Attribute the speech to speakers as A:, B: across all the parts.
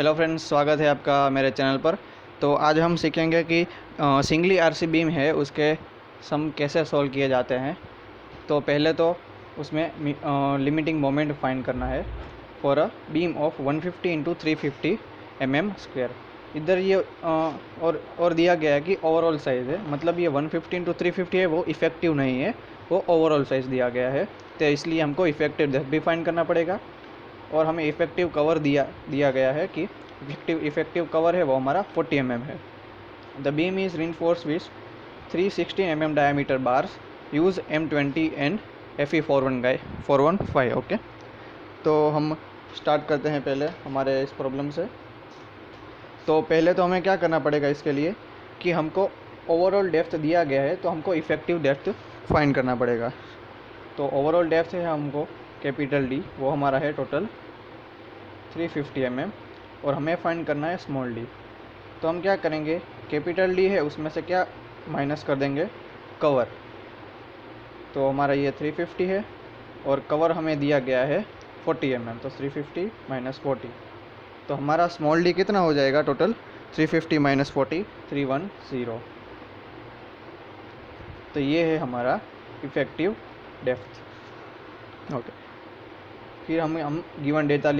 A: Hello friends, स्वागत है आपका मेरे चैनल पर। तो आज हम सीखेंगे कि सिंगली आरसी बीम है उसके सम कैसे सॉल्व किए जाते हैं। तो पहले तो उसमें लिमिटिंग मोमेंट फाइंड करना है for a beam of 150 into 350 mm²। इधर ये और दिया गया है कि ओवरऑल साइज़ है, मतलब ये 150 इंटू 350 है, वो इफ़ेक्टिव नहीं है, वो ओवरऑल साइज़ दिया गया है। तो इसलिए हमको इफ़ेक्टिव डेप्थ भी फाइंड करना पड़ेगा और हमें इफ़ेक्टिव कवर दिया गया है कि इफ़ेक्टिव कवर है वो हमारा 40 mm है। The beam is reinforced with 316 mm diameter bars, use M20 and Fe415। Okay, तो हम स्टार्ट करते हैं पहले हमारे इस प्रॉब्लम से। तो पहले तो हमें क्या करना पड़ेगा इसके लिए कि हमको ओवरऑल डेप्थ दिया गया है, तो हमको इफ़ेक्टिव डेप्थ फाइंड करना पड़ेगा। तो ओवरऑल डेप्थ है हमको कैपिटल डी, वो हमारा है टोटल 350 mm, और हमें फाइंड करना है स्मॉल डी। तो हम क्या करेंगे, कैपिटल डी है उसमें से क्या माइनस कर देंगे, कवर। तो हमारा ये 350 है और कवर हमें दिया गया है 40 mm, तो 350 माइनस 40, तो हमारा स्मॉल डी कितना हो जाएगा टोटल 350 माइनस 40 310। तो ये है हमारा इफ़ेक्टिव डेप्थ। ओके, फिर हम गिवन डेटा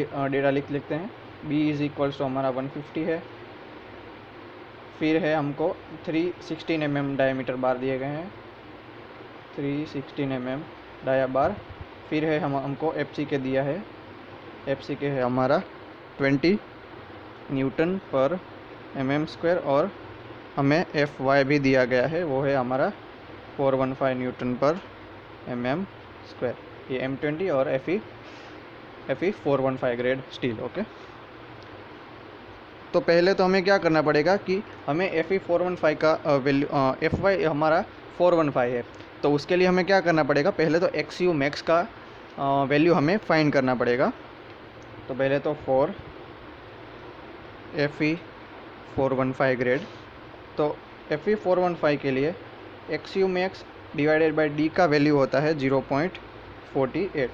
A: लिख लेते हैं। b इज़ इक्वल्स टू हमारा 150 है, फिर है हमको 316 mm डायमीटर बार दिए गए हैं, 316 mm डाया बार। फिर है हमको एफ के दिया है, एफ के है हमारा 20 न्यूटन पर mm², और हमें Fy भी दिया गया है, वो है हमारा 415 न्यूटन पर mm²। ये M20 और Fe 415 ग्रेड स्टील। ओके, तो पहले तो हमें क्या करना पड़ेगा कि हमें Fe 415 का वैल्यू, Fy हमारा 415 है, तो उसके लिए हमें क्या करना पड़ेगा, पहले तो XU मैक्स का वैल्यू हमें फाइंड करना पड़ेगा। तो पहले तो Fe 415 ग्रेड, तो Fe 415 के लिए XU max divided by D का वैल्यू होता है 0.48।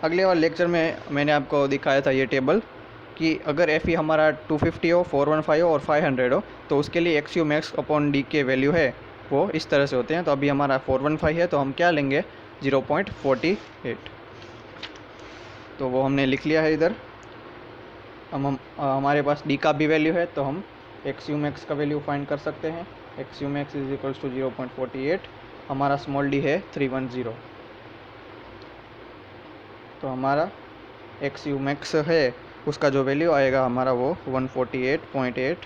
A: अगले वाले लेक्चर में मैंने आपको दिखाया था ये टेबल कि अगर Fe हमारा 250 हो, 415 हो और 500 हो, तो उसके लिए XU मैक्स अपॉन D के वैल्यू है वो इस तरह से होते हैं। तो अभी हमारा 415 है, तो हम क्या लेंगे 0.48, तो वो हमने लिख लिया है इधर। हमारे पास D का भी वैल्यू है, तो हम XU मैक्स का वैल्यू फाइंड कर सकते हैं। XU max is equals to 0.48, हमारा स्मॉल d है 310, तो हमारा XU मैक्स है उसका जो वैल्यू आएगा हमारा वो 148.8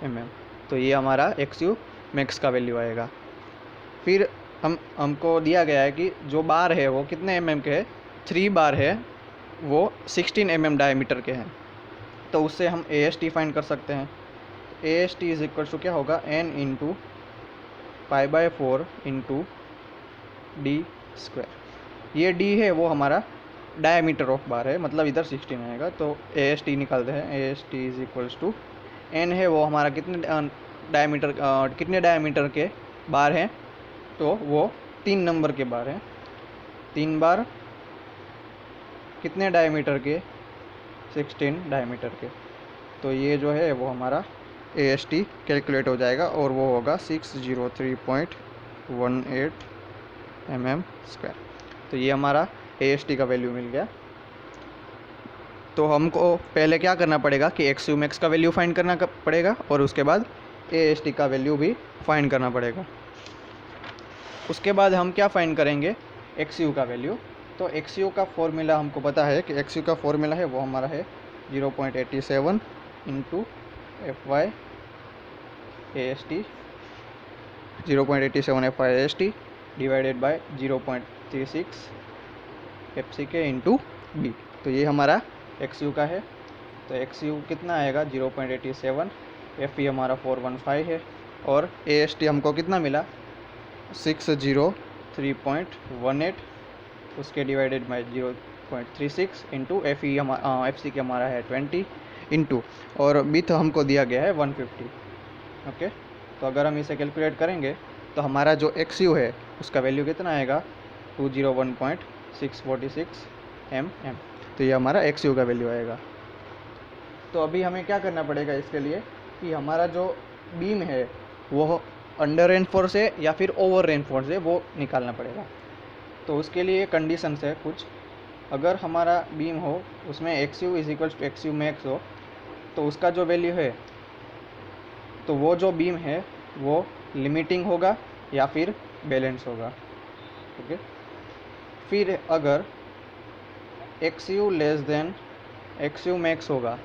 A: mm। तो ये हमारा XU मैक्स का वैल्यू आएगा। फिर हमको दिया गया है कि जो बार है वो कितने mm के है, 3 बार है, वो 16 mm डायमीटर के हैं, तो उससे हम AST फाइंड कर सकते हैं। AST इज इक्वल टू क्या होगा, n इंटू π/4 इंटू d²। ये d है वो हमारा डायमीटर ऑफ बार है, मतलब इधर 16 आएगा, तो AST निकालते हैं। AST is equals to n है वो हमारा कितने डायमीटर के बार हैं, तो वो 3 नंबर के बार हैं, 3 बार कितने डायमीटर के, 16 डायमीटर के। तो ये जो है वो हमारा AST कैलकुलेट हो जाएगा और वो होगा 603.18 mm²। तो ये हमारा AST का वैल्यू मिल गया। तो हमको पहले क्या करना पड़ेगा कि XU मैक्स का वैल्यू फाइंड करना पड़ेगा और उसके बाद AST का वैल्यू भी फाइंड करना पड़ेगा। उसके बाद हम क्या फाइंड करेंगे, XU का वैल्यू। तो XU का फॉर्मूला हमको पता है कि XU का फॉर्मूला है वो हमारा है 0.87 into Fy AST, 0.87 Fy AST divided by 0.36 FCK into B। तो ये हमारा XU का है। तो XU कितना आएगा 0.87, Fe हमारा 415 है, और AST हमको कितना मिला 603.18, उसके डिवाइडेड बाई 0.36 इंटू FCK हमारा है 20 इंटू, और बीथ हमको दिया गया है 150। ओके, तो अगर हम इसे कैलकुलेट करेंगे तो हमारा जो XU है उसका वैल्यू कितना आएगा 201.646 mm। तो ये हमारा XU का वैल्यू आएगा। तो अभी हमें क्या करना पड़ेगा इसके लिए कि हमारा जो बीम है वो अंडर रेनफोर्स है या फिर ओवर रेनफोर्स है वो निकालना पड़ेगा। तो उसके लिए कंडीशंस है कुछ। अगर हमारा बीम हो उसमें X U is equals to X you max हो तो उसका जो वैल्यू है तो वो जो बीम है वो लिमिटिंग होगा या फिर बैलेंस होगा। ओके, फिर अगर x you less than x you max होगा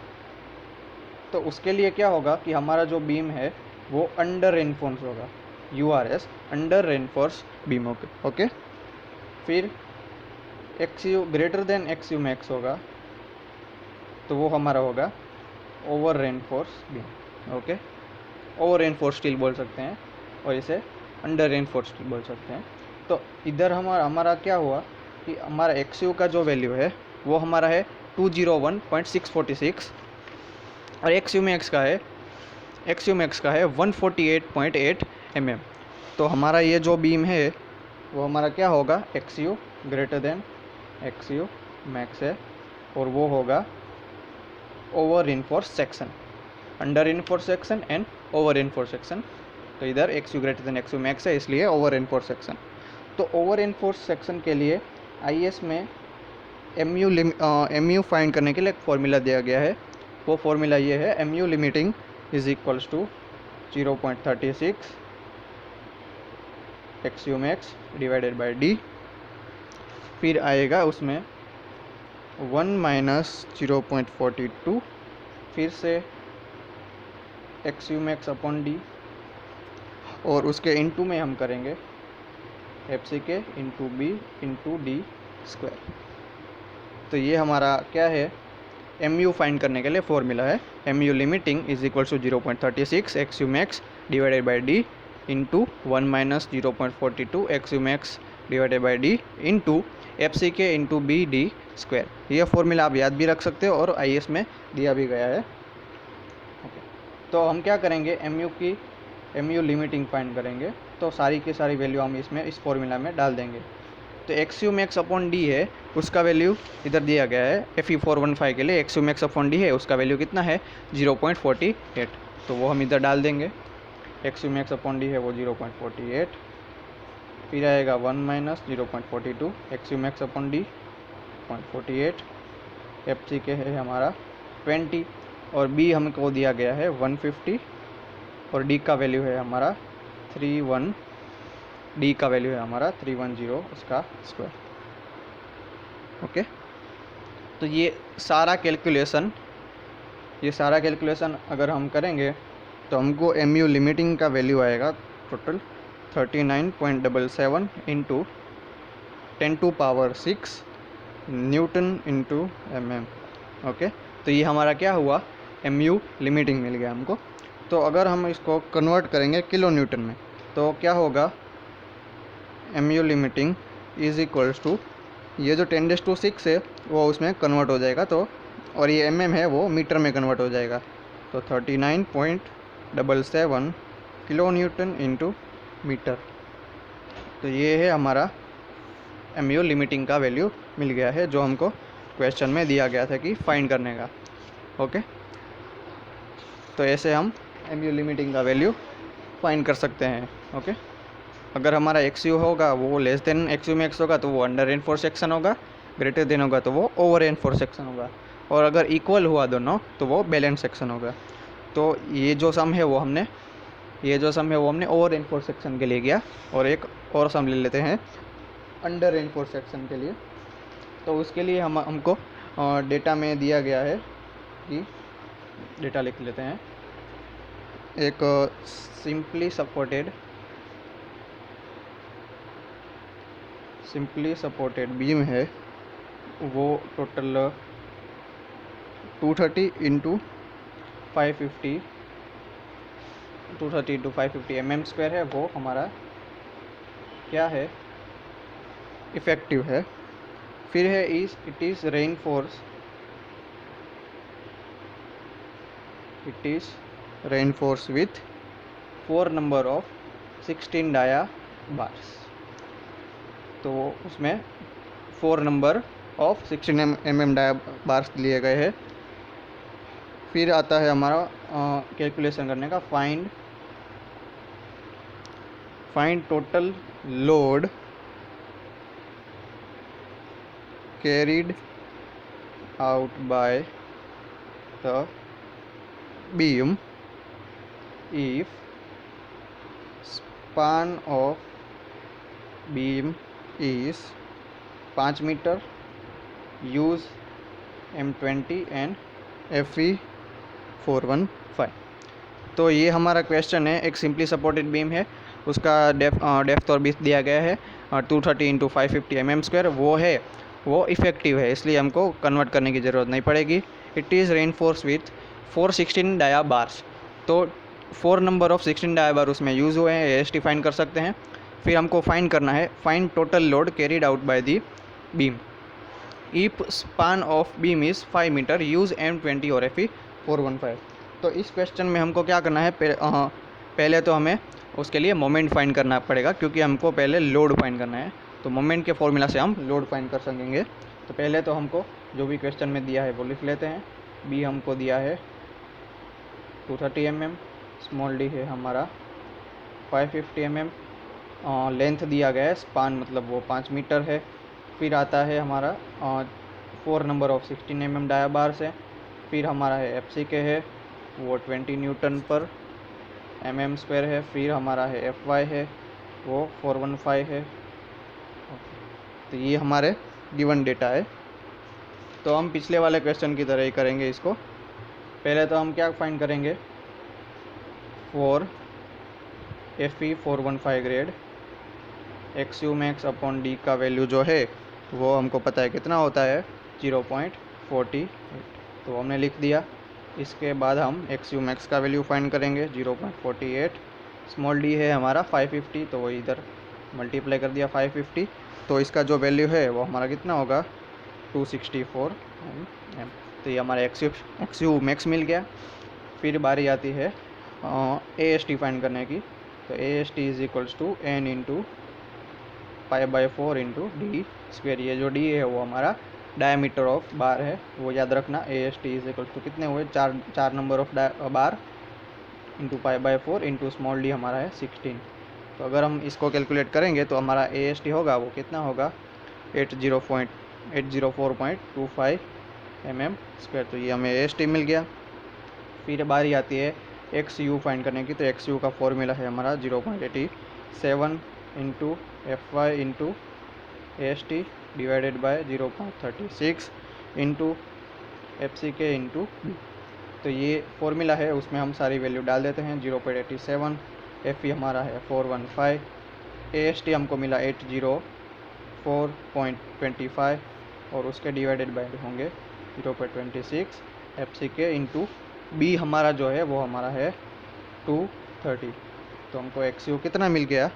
A: तो उसके लिए क्या होगा कि हमारा जो बीम है वो अंडर रेनफोर्स होगा, U R S under reinforce beam. Okay, फिर x u greater than x you max होगा तो वो हमारा होगा over reinforce beam. Okay, over reinforce steel बोल सकते हैं और इसे अंडर रेनफोर्स स्टील बोल सकते हैं। तो इधर हमारा क्या हुआ कि हमारा एक्स यू का जो वैल्यू है वो हमारा है 201.646 और एक्स यू मैक्स का है 148.8 mm। तो हमारा ये जो बीम है वो हमारा क्या होगा, x u greater than x you max है और वो होगा over reinforce section, under reinforce section and over reinforce section. तो इधर x u greater than x you max है इसलिए ओवर रेनफोर्स सेक्शन। तो ओवर रेनफोर्स सेक्शन के लिए आईएस में एम यू फाइंड करने के लिए एक फॉर्मूला दिया गया है। वो फॉर्मूला ये है, M U limiting is equals to 0.36 X you max divided by D. फिर आएगा उसमें 1 माइनस 0.42 फिर से X you max upon D और उसके इनटू में हम करेंगे F C K into B into D square. तो ये हमारा क्या है, एम यू फाइंड करने के लिए फॉर्मूला है, M U limiting is equal to 0.36 X you max divided by D into 1 minus 0.42 X you max divided by D into F C K into B D square. यह formula आप याद भी रख सकते हो और आई एस में दिया भी गया है। ओके, तो हम क्या करेंगे, एम यू लिमिटिंग फाइंड करेंगे तो सारी की सारी वैल्यू हम इसमें इस फॉर्मूला में डाल देंगे। तो x you max upon D है उसका वैल्यू इधर दिया गया है, FE415 के लिए x you max upon D है उसका वैल्यू कितना है 0.48। तो वो हम इधर डाल देंगे, X you max upon D है वो 0.48। फिर आएगा 1 minus 0.42 X you max upon D 0.48, F C K है हमारा 20 और बी हमको दिया गया है 150 और डी का वैल्यू है हमारा 31, डी का वैल्यू है हमारा 310 उसका स्क्वायर। ओके, तो ये सारा कैलकुलेशन अगर हम करेंगे तो हमको एम यू लिमिटिंग का वैल्यू आएगा total 39.77 into 10⁻⁶ Newton into mm। Okay, तो ये हमारा क्या हुआ, एम यू लिमिटिंग मिल गया हमको। तो अगर हम इसको कन्वर्ट करेंगे किलो न्यूटन में तो क्या होगा, M U limiting is equals to ये जो 10⁶ है वो उसमें कन्वर्ट हो जाएगा तो, और ये mm है वो मीटर में कन्वर्ट हो जाएगा तो 39.77 किलो न्यूटन इंटू मीटर। तो ये है हमारा एम यू लिमिटिंग का वैल्यू मिल गया है जो हमको क्वेश्चन में दिया गया था कि फाइंड करने का। ओके, तो ऐसे हम एम यू लिमिटिंग का वैल्यू फाइंड कर सकते हैं। ओके, अगर हमारा एक्स यू होगा वो less than x you max होगा तो वो अंडर रेनफोर्स सेक्शन होगा, ग्रेटर देन होगा तो वो ओवर रेनफोर्स सेक्शन होगा, और अगर इक्वल हुआ दोनों तो वो बैलेंस सेक्शन होगा। तो ये जो सम है वो हमने ओवर रेनफोर्स सेक्शन के लिए किया और एक और सम ले लेते हैं अंडर रेनफोर्स सेक्शन के लिए। तो उसके लिए हमको डेटा में दिया गया है कि डेटा लिख लेते हैं, एक सिंपली सपोर्टेड बीम है वो टोटल 230 इंटू 550 mm स्क्वायर है, वो हमारा क्या है, इफ़ेक्टिव है। फिर है it is reinforce with 4 number of 16 dia bars. तो उसमें 4 number of 16 mm dia bars लिए गए हैं फिर आता है हमारा कैलकुलेशन करने का, find total load carried out by the beam if span of beam is 5 metre, use M20 and FE 415। तो ये हमारा क्वेश्चन है। एक सिंपली सपोर्टेड बीम है, उसका डेप्थ और विड्थ दिया गया है 230 इंटू 550 mm²। वो इफेक्टिव है, इसलिए हमको कन्वर्ट करने की ज़रूरत नहीं पड़ेगी। It is reinforce with 416 dia bars. तो 4 नंबर ऑफ 16 डाया बार उसमें यूज़ हुए हैं, एस टी फाइंड कर सकते हैं। फिर हमको फाइंड करना है find total load carried out by the beam if span of beam is 5 metre, use M20 और FE 415। तो इस क्वेश्चन में हमको क्या करना है, पहले तो हमें उसके लिए मोमेंट फाइंड करना पड़ेगा, क्योंकि हमको पहले लोड फाइंड करना है। तो मोमेंट के फॉर्मूला से हम लोड फाइंड कर सकेंगे। तो पहले तो हमको जो भी क्वेश्चन में दिया है वो लिख लेते हैं। बी हमको दिया है 230 mm, स्मॉल डी है हमारा 550 mm, लेंथ दिया गया है, स्पान मतलब वो 5 मीटर है। फिर आता है हमारा 4 number of 16 mm dia bars है। फिर हमारा है FCK है, वो 20 न्यूटन पर mm² है। फिर हमारा है FY है, वो 415 है। तो ये हमारे गिवन डेटा है। तो हम पिछले वाले क्वेश्चन की तरह ही करेंगे इसको। पहले तो हम क्या फाइंड करेंगे, 4 FE 415 grade XU max upon D का वैल्यू जो है वो हमको पता है कितना होता है, 0.48। तो हमने लिख दिया। इसके बाद हम XU मैक्स का वैल्यू फाइंड करेंगे 0.48। स्मॉल डी है हमारा 550, तो वो इधर मल्टीप्लाई कर दिया 550। तो इसका जो वैल्यू है वो हमारा कितना होगा, 264 mm। तो ये हमारा XU मैक्स मिल गया। फिर बारी आती है AST फाइंड करने की। तो AST is equals to N into π/4 into D²। ये जो D है वो हमारा डायमीटर ऑफ बार है, वो याद रखना। AST इज इक्वल्स टू कितने हुए, चार number of bar into π/4 into small d हमारा है 16। तो अगर हम इसको कैलकुलेट करेंगे तो हमारा AST होगा वो कितना होगा, 804.25 mm²। तो ये हमें AST मिल गया। फिर बारी आती है XU फाइंड करने की। तो XU का फॉर्मूला है हमारा 0.87 into FY into AST divided by 0.36 into FCK into B। तो ये फॉर्मूला है, उसमें हम सारी वैल्यू डाल देते हैं। 0.87, FE हमारा है 415, AST हमको मिला 804.25 और उसके डिवाइडेड बाय होंगे 0.26, FCK इंटू B हमारा जो है वो हमारा है 230। तो हमको XU कितना मिल गया,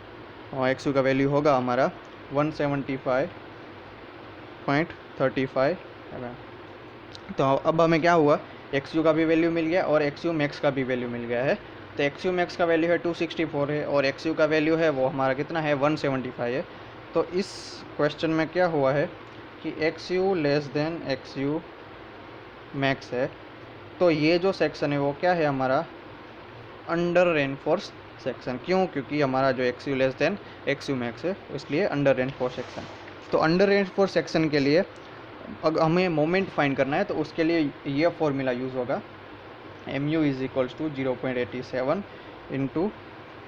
A: और XU का वैल्यू होगा हमारा 175.35 mm। तो अब हमें क्या हुआ, XU का भी वैल्यू मिल गया और XU मैक्स का भी वैल्यू मिल गया है। तो XU मैक्स का वैल्यू है 264 है और XU का वैल्यू है वो हमारा कितना है, 175 है। तो इस क्वेश्चन में क्या हुआ है कि XU less than XU max है। तो ये जो सेक्शन है वो क्या है हमारा, अंडर रेनफोर्स सेक्शन। क्यों, क्योंकि हमारा जो XU less than XU max है, इसलिए अंडर रेनफोर्स सेक्शन। तो अंडर रेनफोर्स सेक्शन के लिए अगर हमें मोमेंट फाइंड करना है तो उसके लिए ये फॉर्मूला यूज़ होगा, MU is equals to 0.87 into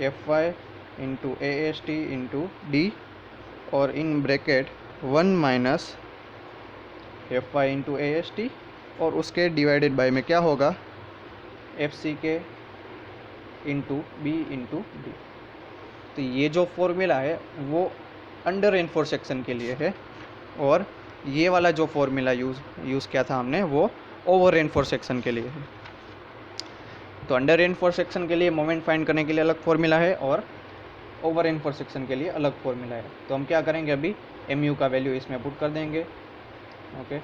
A: FY into AST into D और in bracket 1 minus FY into AST और उसके डिवाइडेड बाय में क्या होगा, FCK into B into D। तो ये जो फॉर्मूला है वो अंडर रेनफोर्स सेक्शन के लिए है और ये वाला जो फॉर्मूला यूज़ किया था हमने वो ओवर रेनफोर्स सेक्शन के लिए है। तो अंडर रेनफोर्स सेक्शन के लिए मोमेंट फाइंड करने के लिए अलग फॉर्मूला है और ओवर रेनफोर्स सेक्शन के लिए अलग फॉर्मूला है। तो हम क्या करेंगे, अभी MU का वैल्यू इसमें पुट कर देंगे। ओके,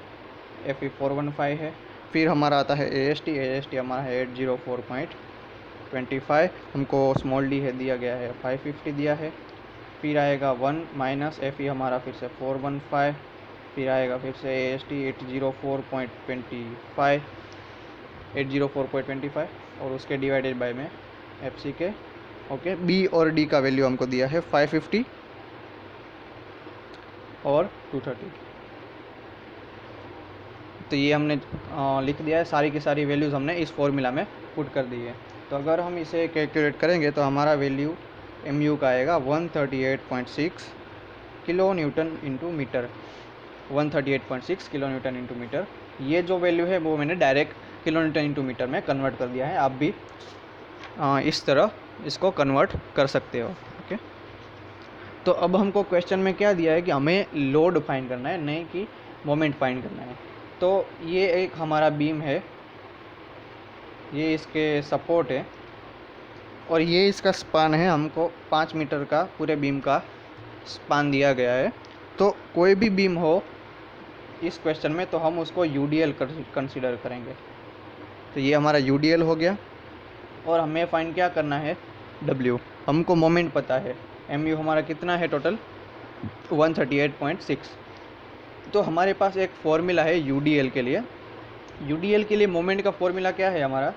A: FE 415 है। फिर हमारा आता है AST हमारा है 804.25, हमको स्मॉल डी है दिया गया है 550 दिया है। फिर आएगा 1 माइनस FE हमारा फिर से 415, फिर आएगा फिर से AST 804.25 804.25 और उसके डिवाइडेड बाय में FC के ओके। B और D का वैल्यू हमको दिया है 550 और 230। तो ये हमने लिख दिया है, सारी की सारी वैल्यूज़ हमने इस फॉर्मूला में पुट कर दी है। तो अगर हम इसे कैलकुलेट करेंगे तो हमारा वैल्यू MU का आएगा 138.6 kilo newton into metre. 138.6 kilo newton into metre. ये जो वैल्यू है वो मैंने direct kilo newton into metre में कन्वर्ट कर दिया है। आप भी इस तरह इसको कन्वर्ट कर सकते हो। ओके, तो अब हमको क्वेश्चन में क्या दिया है कि हमें लोड फाइंड करना है, नहीं कि मोमेंट फाइंड करना है। तो ये एक हमारा बीम है, ये इसके सपोर्ट है और ये इसका स्पान है। हमको 5 मीटर का पूरे बीम का स्पान दिया गया है। तो कोई भी बीम हो इस क्वेश्चन में तो हम उसको UDL कंसीडर करेंगे। तो ये हमारा UDL हो गया और हमें फाइंड क्या करना है, W। हमको मोमेंट पता है, MU हमारा कितना है टोटल 138.6। तो हमारे पास एक फॉर्मूला है UDL के लिए। UDL के लिए मोमेंट का फॉर्मूला क्या है हमारा,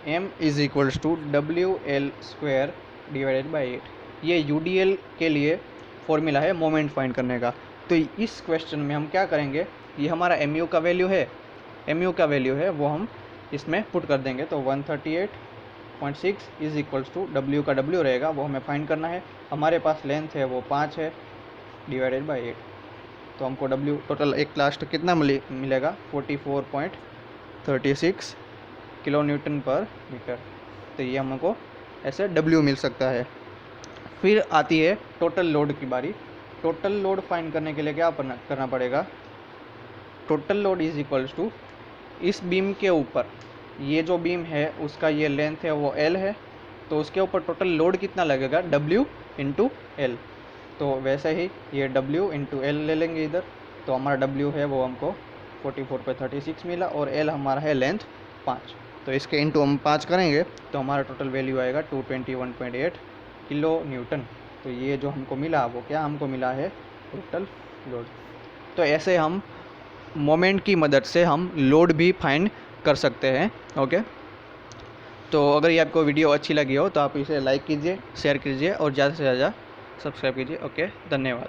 A: M = WL² डिवाइडेड बाई 8। ये UDL के लिए फॉर्मूला है मोमेंट फाइंड करने का। तो इस क्वेश्चन में हम क्या करेंगे, ये हमारा MU का वैल्यू है, MU का वैल्यू है वो हम इसमें पुट कर देंगे। तो 138.6 = W का W रहेगा, वो हमें फाइंड करना है। हमारे पास लेंथ है वो 5 है डिवाइडेड बाई 8। तो हमको W टोटल एक लास्ट कितना मिलेगा 44.36 किलो न्यूटन पर मीटर। तो ये हमको ऐसे W मिल सकता है। फिर आती है टोटल लोड की बारी। टोटल लोड फाइंड करने के लिए क्या करना पड़ेगा, टोटल लोड = इस बीम के ऊपर, ये जो बीम है उसका ये लेंथ है वो L है, तो उसके ऊपर टोटल लोड कितना लगेगा W × L। तो वैसे ही ये W × L ले लेंगे इधर। तो हमारा W है वो हमको 44/36 मिला और L हमारा है लेंथ 5। तो इसके इंटू हम 5 करेंगे तो हमारा टोटल वैल्यू आएगा 221.8 किलो न्यूटन। तो ये जो हमको मिला वो क्या हमको मिला है, टोटल लोड। तो ऐसे हम मोमेंट की मदद से हम लोड भी फाइंड कर सकते हैं। ओके, तो अगर ये आपको वीडियो अच्छी लगी हो तो आप इसे लाइक कीजिए, शेयर कीजिए और ज़्यादा से ज़्यादा सब्सक्राइब कीजिए। ओके, धन्यवाद।